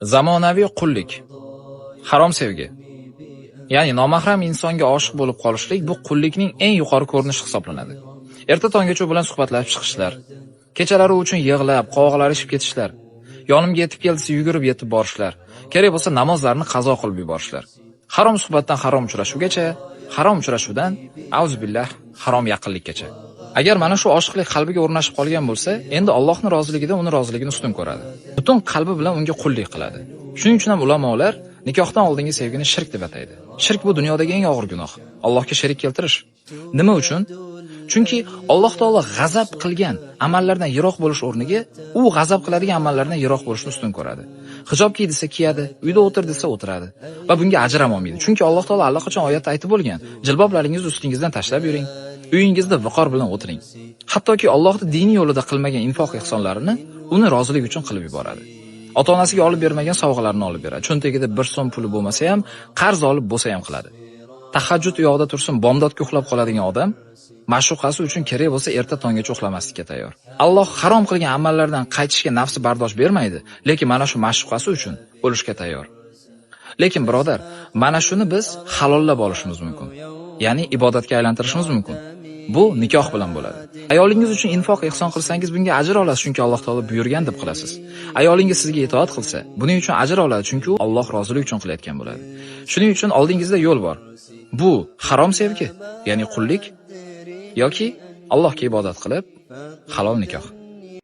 Zamonaviy qullik, harom sevgi. Ya'ni nomahram insonga oshiq bo'lib qolishlik bu qullikning eng yuqori ko'rinishi hisoblanadi. Erta tonggacha u bilan suhbatlashib chiqishlar, kechalari uchun yig'lab, qovoqlashib ketishlar, yonimga yetib keldisi yugurib yetib borishlar, kerak bo'lsa namozlarni qazo qilib yuborishlar. Harom suhbatdan harom uchrashuvgacha, harom uchrashuvdan auzubillah harom yaqinlikkacha. Agar mana shu oshiqlik qalbiga o'rnashib qolgan bo'lsa, endi Allohning roziligida uni roziligini ustun ko'radi. Butun qalbi bilan unga qullik qiladi. Shuning uchun ham ulamolar nikohdan oldingi sevgini shirk deb ataydi. Shirk bu dunyodagi eng og'ir gunoh. Allohga sherik keltirish. Nima uchun? Chunki Alloh taolo g'azab qilgan amallardan yiroq bo'lish o'rniga u g'azab qiladigan amallardan yiroq bo'lishni ustun ko'radi. Hijob kiy desa kiyadi, uyda o'tir desa o'tiradi va bunga ajram olmaydi. Chunki Alloh taolo allaqachon oyatda aytib bo'lgan: "Jilboblaringizni ustingizdan tashlab yuring, uyingizda viqor bilan o'tiring." Hattoki Allohning diniy yo'lida qilmagan infoq ehsonlarini uni rozilik uchun qilib yuboradi. Ota-onasiga olib bermagan sovg'alarni olib beradi. Cho'ntagida 1 so'm puli bo'lmasa ham, qarz olib bo'lsa ham qiladi. Tahajjud uyoqda tursin, bomdodga uxlab qoladigan odam ma'shuqasi uchun kerak bo'lsa erta tonggacha uxlamaslikka tayyor. Alloh harom qilgan amallardan qaytishga nafsi bardosh bermaydi, lekin mana shu ma'shuqasi uchun o'lishga tayyor. Lekin birodar, mana shuni biz halollab olishimiz mumkin. Ya'ni ibodatga aylantirishimiz mumkin. Bu nikoh bilan bo'ladi. Ayolingiz uchun infoq ehson qilsangiz bunga ajr olasiz, chunki Alloh taolo buyurgan deb qilasiz. Ayolingiz sizga itoat qilsa, buning uchun ajr oladi, chunki u Alloh roziligi uchun qilayotgan bo'ladi. Shuning uchun oldingizda yo'l bor. Bu harom sevgi, ya'ni qullik yoki Allohga ibodat qilib halol nikoh.